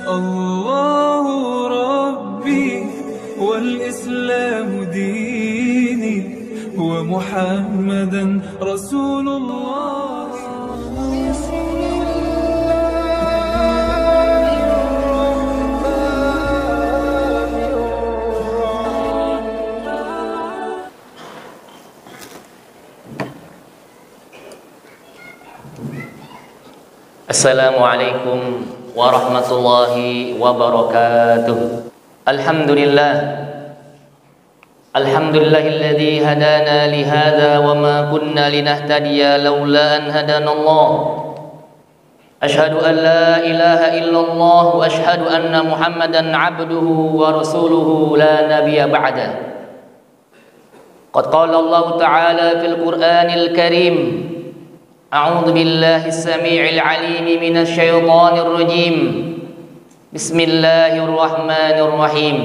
الله ربي والإسلام ديني ومحمدا رسول الله. Assalamualaikum warahmatullahi wabarakatuh. Alhamdulillahilladzi hadana li hadza wa ma kunna linahtadiya laula an hadanallah. Asyhadu an la ilaha illallah wa asyhadu anna Muhammadan abduhu wa rasuluhu la nabiyya ba'da. Qad qala Allah ta'ala fil Qur'anil Karim. أعوذ بالله السميع العليم من الشيطان الرجيم بسم الله الرحمن الرحيم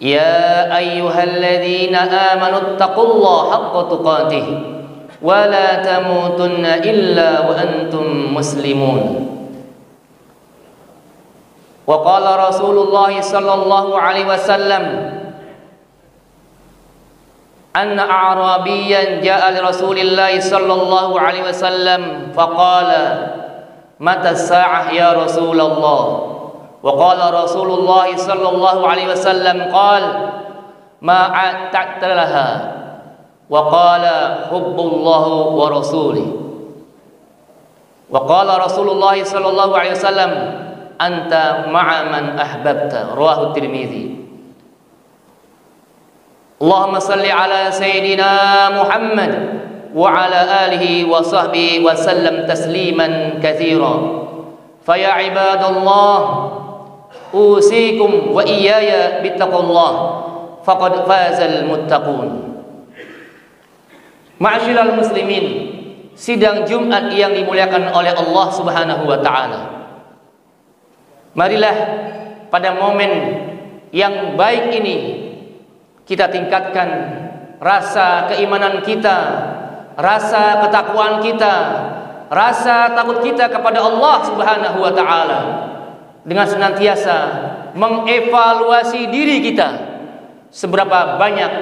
يا أيها الذين آمنوا اتقوا الله حق تقاته ولا تموتن إلا وأنتم مسلمون وقال رسول الله صلى الله عليه وسلم أن أعرابيا جاء لرسول الله صلى الله عليه وسلم فقال متى الساعة يا رسول الله وقال رسول الله صلى الله عليه وسلم قال ما أعتدت لها وقال حب الله ورسوله وقال رسول الله صلى الله عليه وسلم أنت مع من أحببت رواه الترمذي. Allahumma salli ala Sayyidina Muhammad wa ala alihi wa sahbihi wa sallam tasliman katsira. Fa ya ibadallah usikum wa iyaya bittaqullah faqad fazal muttaqun. Ma'asyiral muslimin, sidang Jumat yang dimuliakan oleh Allah Subhanahu wa taala. Marilah pada momen yang baik ini kita tingkatkan rasa keimanan kita, rasa ketakwaan kita, rasa takut kita kepada Allah Subhanahu wa taala dengan senantiasa mengevaluasi diri kita. Seberapa banyak,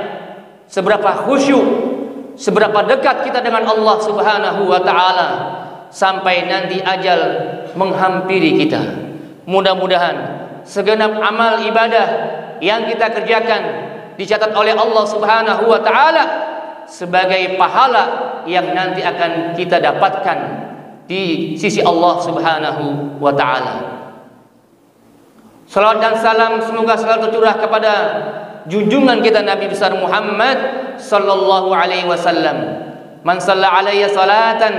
seberapa khusyuk, seberapa dekat kita dengan Allah Subhanahu wa taala sampai nanti ajal menghampiri kita. Mudah-mudahan segenap amal ibadah yang kita kerjakan dicatat oleh Allah Subhanahu wa taala sebagai pahala yang nanti akan kita dapatkan di sisi Allah Subhanahu wa taala. Salawat dan salam semoga selalu tercurah kepada junjungan kita Nabi besar Muhammad sallallahu alaihi wasallam. Man shalla alayya salatan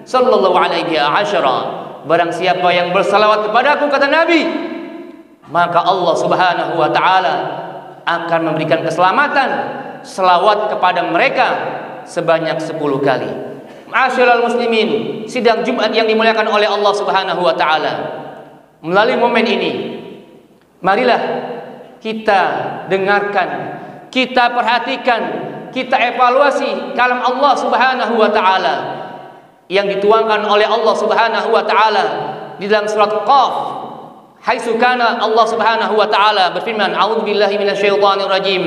sallallahu alaihi asyara. Barang siapa yang bersalawat kepadaku, kata Nabi, maka Allah Subhanahu wa taala akan memberikan keselamatan selawat kepada mereka sebanyak 10 kali. Ma'asyiral muslimin, sidang Jumat yang dimuliakan oleh Allah Subhanahu wa taala. Melalui momen ini, marilah kita dengarkan, kita perhatikan, kita evaluasi kalam Allah Subhanahu wa taala yang dituangkan oleh Allah Subhanahu wa taala di dalam surat Qaf. Haitsu kana Allah Subhanahu wa taala berfirman, a'udzubillahi minasyaitonir rajim.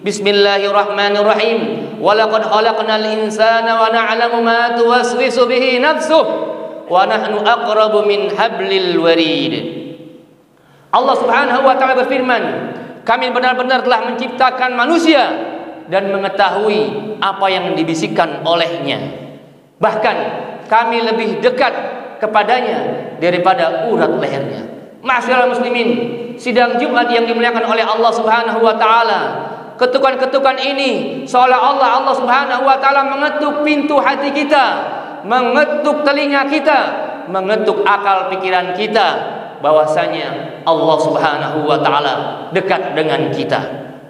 Bismillahirrahmanirrahim. Walaqad khalaqnal insana wa na'lamu ma tuwaswisu bihi nafsuh wa nahnu aqrabu min hablil warid. Allah Subhanahu wa taala berfirman, kami benar-benar telah menciptakan manusia dan mengetahui apa yang dibisikkan olehnya. Bahkan kami lebih dekat kepadanya daripada urat lehernya. Ma'asyiral muslimin, sidang Jumat yang dimuliakan oleh Allah Subhanahu wa taala. Ketukan-ketukan ini seolah-olah Allah Subhanahu wa taala mengetuk pintu hati kita, mengetuk telinga kita, mengetuk akal pikiran kita bahwasanya Allah Subhanahu wa taala dekat dengan kita.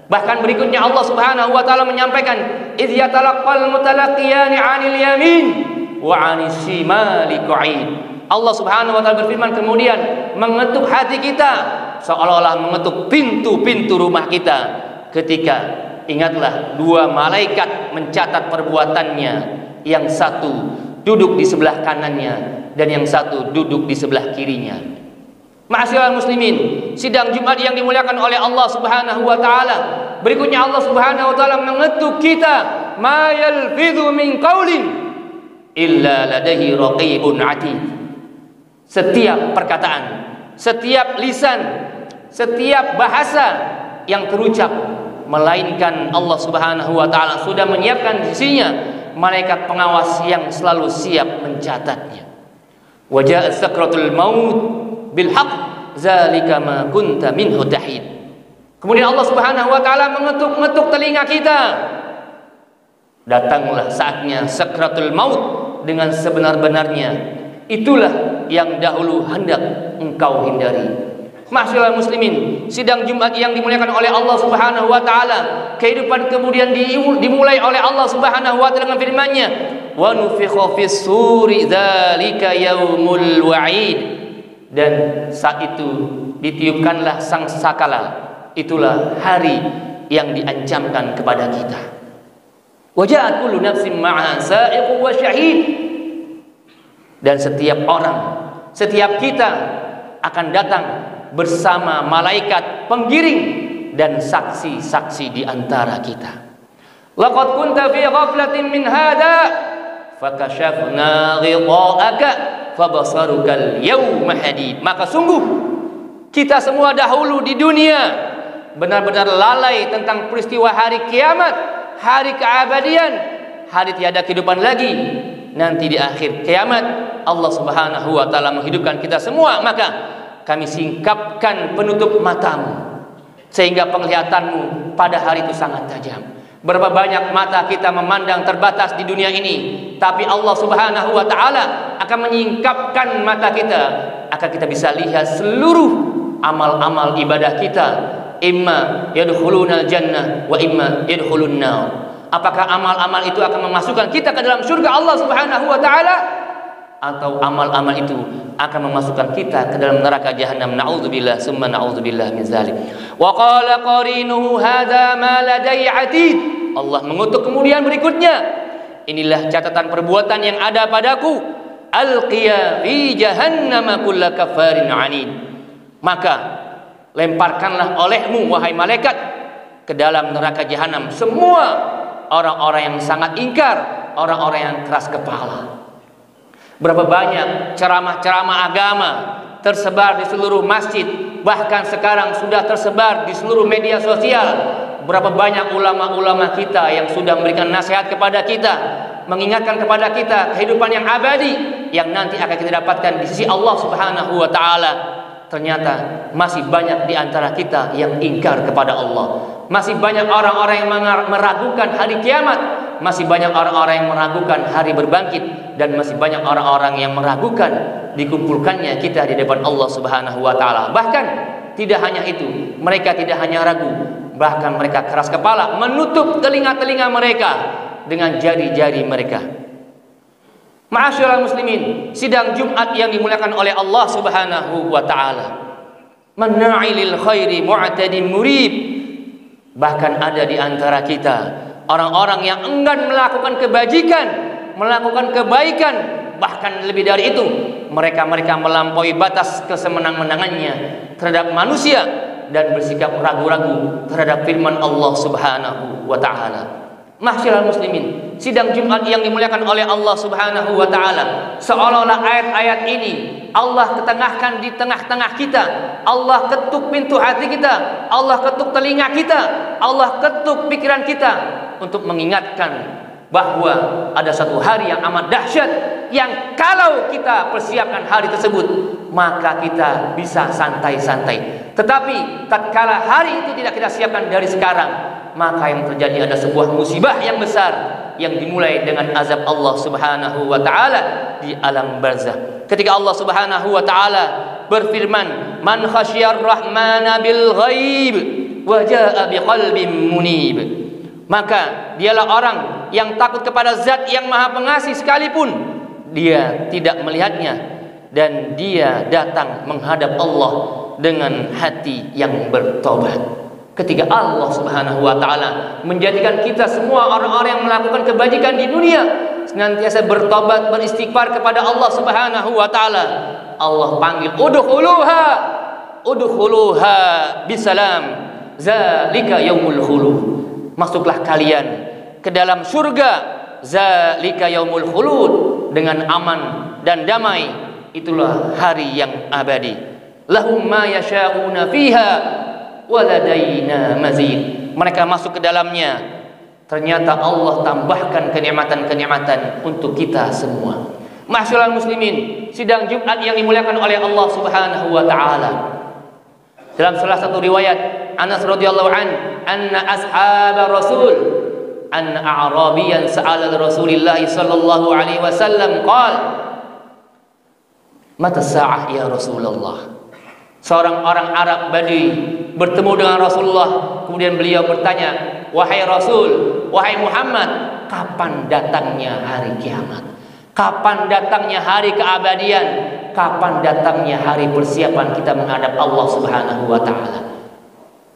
Bahkan berikutnya Allah Subhanahu wa taala menyampaikan, idz yatalaqqal mutalaqiyani 'anil yamin wa 'anis shimali qa'id. Allah Subhanahu wa taala berfirman kemudian mengetuk hati kita seolah-olah mengetuk pintu-pintu rumah kita ketika ingatlah dua malaikat mencatat perbuatannya, yang satu duduk di sebelah kanannya dan yang satu duduk di sebelah kirinya. Ma'asyiral muslimin, sidang Jumat yang dimuliakan oleh Allah Subhanahu wa taala. Berikutnya Allah Subhanahu wa taala mengetuk kita, "Ma yalfidhu min qaulin illa ladaihi raqibun atid." Setiap perkataan, setiap lisan, setiap bahasa yang terucap, melainkan Allah Subhanahu wa taala sudah menyiapkan di sisinya malaikat pengawas yang selalu siap mencatatnya. Wa ja'a sakratul maut bil haqq zalika ma kunta minhu tahid. Kemudian Allah Subhanahu wa taala mengetuk-ngetuk telinga kita. Datanglah saatnya sakratul maut dengan sebenar-benarnya. Itulah yang dahulu hendak engkau hindari. Ma'asyiral muslimin, sidang Jumat yang dimuliakan oleh Allah Subhanahu wa taala, kehidupan kemudian dimulai oleh Allah Subhanahu wa taala dengan firman-Nya, "Wa nufikha fis suri dzalika yaumul wa'id." Dan saat itu ditiupkanlah sangkakala. Itulah hari yang diancamkan kepada kita. Wa ja'at kullu nafsin ma'aha sa'iqun wa syahid. Dan setiap orang, setiap kita akan datang bersama malaikat penggiring dan saksi-saksi di antara kita. Laqad kunta fi ghaflatin min hada fakashafna ghita'aka fabasarukal yawma hadid. Maka sungguh kita semua dahulu di dunia benar-benar lalai tentang peristiwa hari kiamat, hari keabadian, hari tiada kehidupan lagi. Nanti di akhir kiamat Allah Subhanahu wa taala menghidupkan kita semua, maka kami singkapkan penutup matamu sehingga penglihatanmu pada hari itu sangat tajam. Berapa banyak mata kita memandang terbatas di dunia ini, tapi Allah Subhanahu wa taala akan menyingkapkan mata kita agar kita bisa lihat seluruh amal-amal ibadah kita. Imma yadkhulunal jannah wa imma yadkhulun nar. Apakah amal-amal itu akan memasukkan kita ke dalam surga Allah Subhanahu wa taala, atau amal-amal itu akan memasukkan kita ke dalam neraka jahanam. Na'udzubillah summa na'udzubillah min zalik. Wa qala qarinuhu hadza ma ladai atid. Allah mengutuk kemudian berikutnya, inilah catatan perbuatan yang ada padaku. Alqiya fi jahannam kull kafarin anid. Maka lemparkanlah olehmu wahai malaikat ke dalam neraka jahanam semua orang-orang yang sangat ingkar, orang-orang yang keras kepala. Berapa banyak ceramah-ceramah agama tersebar di seluruh masjid, bahkan sekarang sudah tersebar di seluruh media sosial. Berapa banyak ulama-ulama kita yang sudah memberikan nasihat kepada kita, mengingatkan kepada kita kehidupan yang abadi yang nanti akan kita dapatkan di sisi Allah Subhanahu wa taala. Ternyata masih banyak di antara kita yang ingkar kepada Allah. Masih banyak orang-orang yang meragukan hari kiamat, masih banyak orang-orang yang meragukan hari berbangkit, dan masih banyak orang-orang yang meragukan dikumpulkannya kita di depan Allah Subhanahu wa taala. Bahkan tidak hanya itu, mereka tidak hanya ragu, bahkan mereka keras kepala menutup telinga-telinga mereka dengan jari-jari mereka. Ma'asyiral muslimin, sidang Jumat yang dimuliakan oleh Allah Subhanahu wa taala. Mana'ilil khairi mu'tadin murib. Bahkan ada di antara kita orang-orang yang enggan melakukan kebajikan, melakukan kebaikan, bahkan lebih dari itu, mereka melampaui batas kesemenang-menangannya terhadap manusia dan bersikap ragu-ragu terhadap firman Allah Subhanahu wa taala. Ma'asyiral muslimin, sidang Jumat yang dimuliakan oleh Allah Subhanahu wa taala, seolah-olah ayat-ayat ini Allah ketengahkan di tengah-tengah kita. Allah ketuk pintu hati kita, Allah ketuk telinga kita, Allah ketuk pikiran kita untuk mengingatkan bahwa ada satu hari yang amat dahsyat yang kalau kita persiapkan hari tersebut maka kita bisa santai-santai. Tetapi tatkala hari itu tidak kita siapkan dari sekarang, maka yang terjadi ada sebuah musibah yang besar yang dimulai dengan azab Allah Subhanahu wa taala di alam barzakh. Ketika Allah Subhanahu wa taala berfirman, "Man khasyiyar rahmana bil ghaib wa jaa biqalbin munib." Maka dialah orang yang takut kepada Zat yang Maha Pengasih sekalipun dia tidak melihatnya, dan dia datang menghadap Allah dengan hati yang bertobat. Ketika Allah Subhanahu wa taala menjadikan kita semua orang-orang yang melakukan kebajikan di dunia senantiasa bertobat, beristighfar kepada Allah Subhanahu wa taala, Allah panggil, udkhuluha udkhuluha bisalam zalika yaumul khulud. Masuklah kalian ke dalam surga zalika yaumul khulud dengan aman dan damai. Itulah hari yang abadi. Lahum ma yasha'una fiha waladaina mazid. Mereka masuk ke dalamnya, ternyata Allah tambahkan kenikmatan-kenikmatan untuk kita semua. Ma'asyiral muslimin, sidang Jumat yang dimuliakan oleh Allah Subhanahu wa taala. Dalam salah satu riwayat Anas radhiyallahu anna ashab Rasul an a'rabiyan sa'ala Rasulillah sallallahu alaihi wasallam qala mata sa'ah ya Rasulullah. Seorang orang Arab Badui bertemu dengan Rasulullah, kemudian beliau bertanya, wahai Rasul, wahai Muhammad, kapan datangnya hari kiamat? Kapan datangnya hari keabadian? Kapan datangnya hari persiapan kita menghadap Allah Subhanahu wa taala?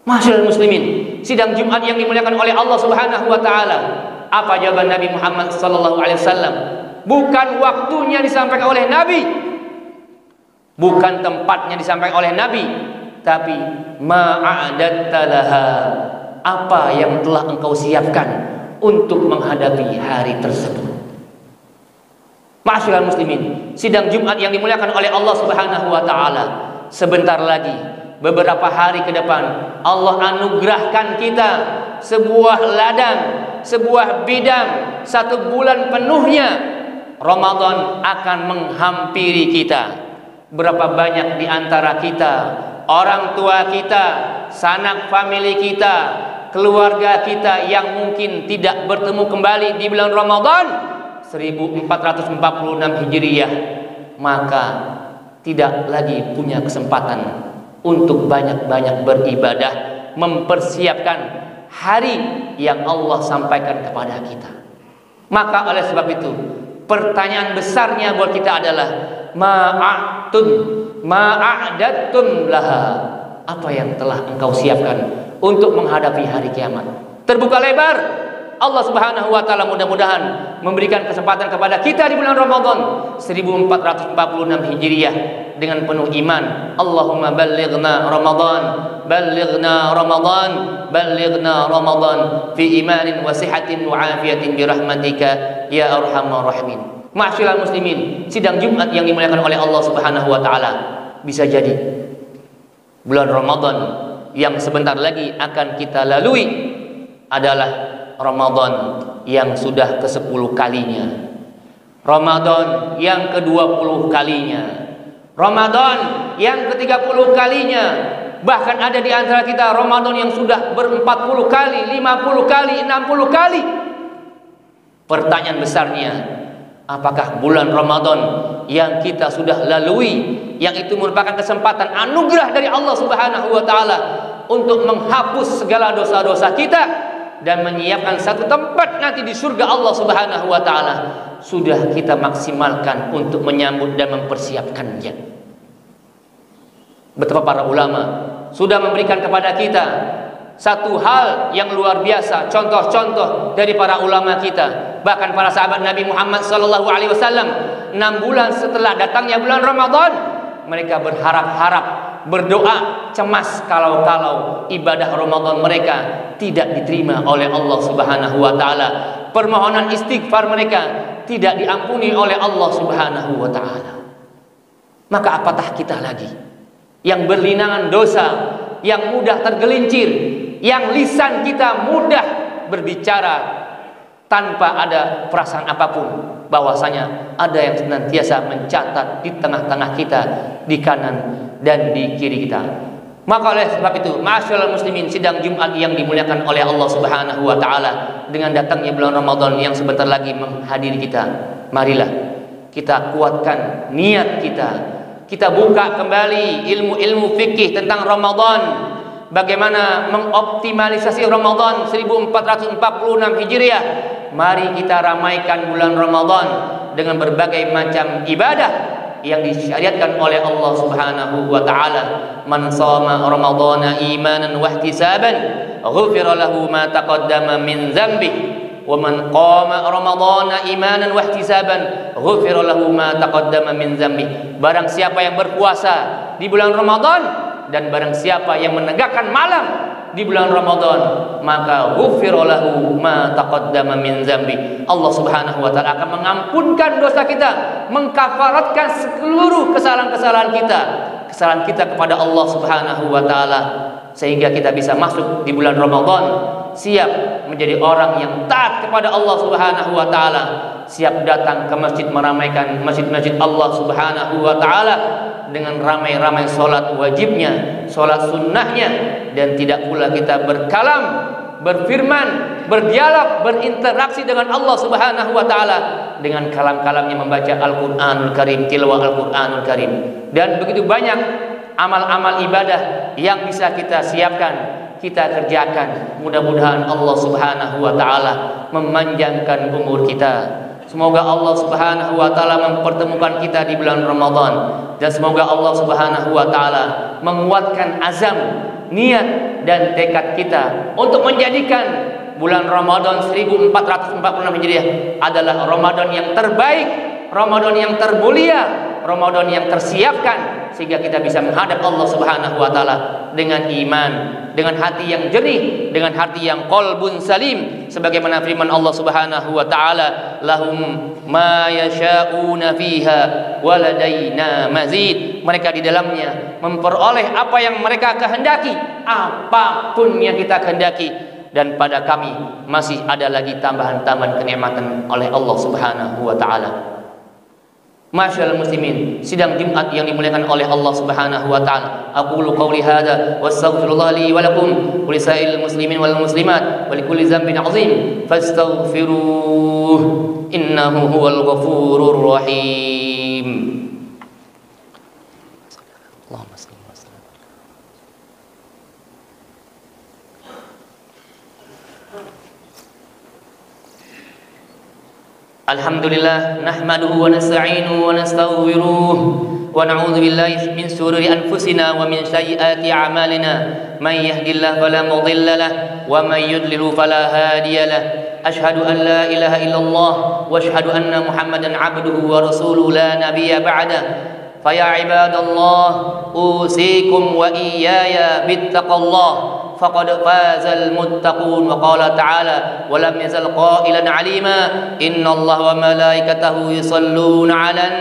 Ma'asyiral muslimin, sidang Jumat yang dimuliakan oleh Allah Subhanahu wa taala. Apa jawaban Nabi Muhammad sallallahu alaihi wasallam? Bukan waktunya disampaikan oleh Nabi, bukan tempatnya disampaikan oleh Nabi, tapi ma'adatta laha, apa yang telah engkau siapkan untuk menghadapi hari tersebut. Ma'asyiral muslimin, sidang Jumat yang dimuliakan oleh Allah Subhanahu wa taala. Sebentar lagi, beberapa hari ke depan, Allah anugerahkan kita sebuah ladang, sebuah bidang, 1 bulan penuhnya Ramadan akan menghampiri kita. Berapa banyak di antara kita, orang tua kita, sanak famili kita, keluarga kita yang mungkin tidak bertemu kembali di bulan Ramadan 1446 Hijriah, maka tidak lagi punya kesempatan untuk banyak-banyak beribadah, mempersiapkan hari yang Allah sampaikan kepada kita. Maka oleh sebab itu, pertanyaan besarnya buat kita adalah ma'adatum laha, apa yang telah engkau siapkan untuk menghadapi hari kiamat. Terbuka lebar Allah Subhanahu wa taala mudah-mudahan memberikan kesempatan kepada kita di bulan Ramadan 1446 Hijriah dengan penuh iman. Allahumma ballighna Ramadan, ballighna Ramadan, ballighna Ramadan fi imanin wa sihatin wa afiyatin bi rahmatika ya arhamar rahimin. Ma'asyiral muslimin, sidang Jumat yang dimuliakan oleh Allah Subhanahu wa taala, bisa jadi bulan Ramadan yang sebentar lagi akan kita lalui adalah Ramadan yang sudah ke-10 kalinya, Ramadan yang ke-20 kalinya, Ramadan yang ke-30 kalinya. Bahkan ada di antara kita Ramadan yang sudah ber-40 kali, 50 kali, 60 kali. Pertanyaan besarnya, apakah bulan Ramadan yang kita sudah lalui, yang itu merupakan kesempatan anugerah dari Allah Subhanahu wa taala untuk menghapus segala dosa-dosa kita dan menyiapkan satu tempat nanti di surga Allah Subhanahu wa taala, sudah kita maksimalkan untuk menyambut dan mempersiapkannya? Betapa para ulama sudah memberikan kepada kita satu hal yang luar biasa, contoh-contoh dari para ulama kita, bahkan para sahabat Nabi Muhammad sallallahu alaihi wasallam. 6 bulan setelah datangnya bulan Ramadan, mereka berharap-harap, berdoa, cemas kalau ibadah Ramadan mereka tidak diterima oleh Allah Subhanahu wa taala. Permohonan istighfar mereka tidak diampuni oleh Allah Subhanahu wa taala. Maka apatah kita lagi yang berlinangan dosa, yang mudah tergelincir, yang lisan kita mudah berbicara tanpa ada perasaan apapun, bahwasanya ada yang senantiasa mencatat di tengah-tengah kita, di kanan dan di kiri kita. Maka oleh sebab itu, ma'asyiral muslimin, sidang Jumat yang dimuliakan oleh Allah Subhanahu wa taala, dengan datangnya bulan Ramadan yang sebentar lagi menghadiri kita, marilah kita kuatkan niat kita. Kita buka kembali ilmu-ilmu fikih tentang Ramadan, bagaimana mengoptimalisasi Ramadan 1446 Hijriah. Mari kita ramaikan bulan Ramadan dengan berbagai macam ibadah yang disyariatkan oleh Allah Subhanahu wa taala. Man shoma ramadhana imanan wa ihtisaban ghufira lahu ma taqaddama min dhanbihi wa man qama ramadhana imanan wa ihtisaban ghufira lahu ma taqaddama min dhanbihi. Barang siapa yang berpuasa di bulan Ramadan dan barang siapa yang menegakkan malam di bulan Ramadan, maka ghufira lahu ma taqaddama min dzambi. Allah Subhanahu wa taala akan mengampunkan dosa kita, mengkafaratkan seluruh kesalahan-kesalahan kita kepada Allah Subhanahu wa taala, sehingga kita bisa masuk di bulan Ramadan siap menjadi orang yang taat kepada Allah Subhanahu wa taala, siap datang ke masjid meramaikan masjid-masjid Allah Subhanahu wa taala dengan ramai-ramai solat wajibnya, solat sunnahnya, dan tidak pula kita berkalam, berfirman, berdialog, berinteraksi dengan Allah Subhanahu wa taala dengan kalam-kalamnya membaca Al-Qur'anul Karim, tilawah Al-Qur'anul Karim. Dan begitu banyak amal-amal ibadah yang bisa kita siapkan, kita kerjakan. Mudah-mudahan Allah Subhanahu wa taala memanjangkan umur kita. Semoga Allah Subhanahu wa taala mempertemukan kita di bulan Ramadan, dan semoga Allah Subhanahu wa taala menguatkan azam, niat dan tekad kita untuk menjadikan bulan Ramadan 1446 Hijriah adalah Ramadan yang terbaik, Ramadan yang termulia, Ramadan yang tersiapkan, sehingga kita bisa menghadap Allah Subhanahu wa taala dengan iman, dengan hati yang jernih, dengan hati yang qalbun salim, sebagaimana firman Allah Subhanahu wa taala, lahum ma yasha'una fiha waladaina mazid. Mereka di dalamnya memperoleh apa yang mereka kehendaki, apapun yang kita kehendaki, dan pada kami masih ada lagi tambahan-tambahan kenikmatan oleh Allah Subhanahu wa taala. Masyaallah muslimin, sidang Jumat yang dimuliakan oleh Allah Subhanahu wa taala. Aqulu qawli hadza wastaghfirullah li wa lakum wa lisa'il muslimin wal muslimat wa likulli dhanbin 'azim fastaghfiruh innahu huwal ghafurur rahim. Allahumma shalli wa sallim. Alhamdulillah nahmaduhu wa nasta'inuhu wa nastaghfiruh wa na'udzu billahi min shururi anfusina wa min sayyiati a'malina may yahdihillahu fala mudilla lahu wa may yudlil fala hadiya lahu asyhadu an la ilaha illallah wa asyhadu anna muhammadan 'abduhu wa rasuluhu la nabiyya ba'da fa ya ibadallah usikum wa iyaya bittaqallah faqad fazal muttaqun. Wa qala ta'ala wa lam yazal qailan 'alima innallaha wa malaikatahu yusalluna 'alan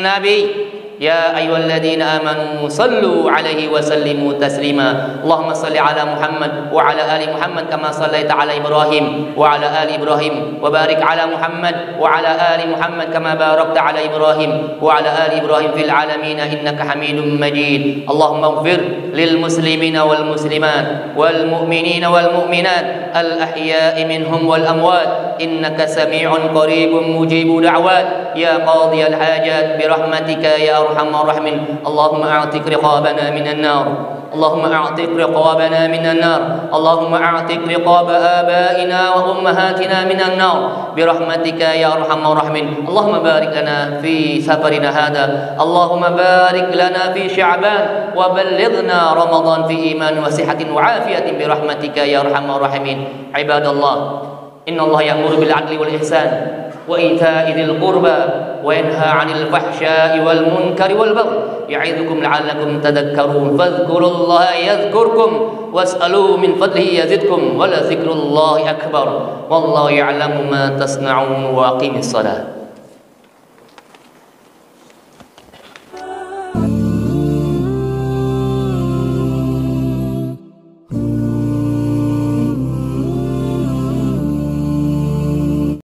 nabi ya ayyuhalladzina amanu sallu 'alaihi wa sallimu taslima. Allahumma shalli 'ala Muhammad wa 'ala ali Muhammad kama shallaita 'ala Ibrahim wa 'ala ali Ibrahim wa barik 'ala Muhammad wa 'ala ali Muhammad kama barakta 'ala Ibrahim wa 'ala ali Ibrahim fil 'alamin innaka Hamidum Majid. Allahumma ighfir lil muslimina wal muslimat wal mu'minina wal mu'minat al ahya'i minhum wal amwat innaka sami'un qaribun mujibu da'wat ya qadiyal hajat bi rahmatika ya arhamar rahimin. Allahumma a'tiq riqabana minan nar, Allahumma a'tiq riqabana minan nar, Allahumma a'tiq riqab abaina wa ummahatina minan nar bi rahmatika ya arhamar rahimin. Allahumma barik lana fi safarina hada, Allahumma barik lana fi sya'ban wa ballighna ramadan fi iman wa sihatin wa afiyatin bi rahmatika ya arhamar rahimin. Ibadallah, innallaha ya'muru bil 'adli wal ihsan wa ita'i dzil qurba wa yanha 'anil fahsya'i wal munkari wal baghi ya'idukum la'allakum tadhakkarun. Fadhkurullaha yadhkurkum was'aluhu min fadlihi yazidkum wa la dzikrullahi akbar wallahu ya'lamu ma tasna'un wa aqimis shalah.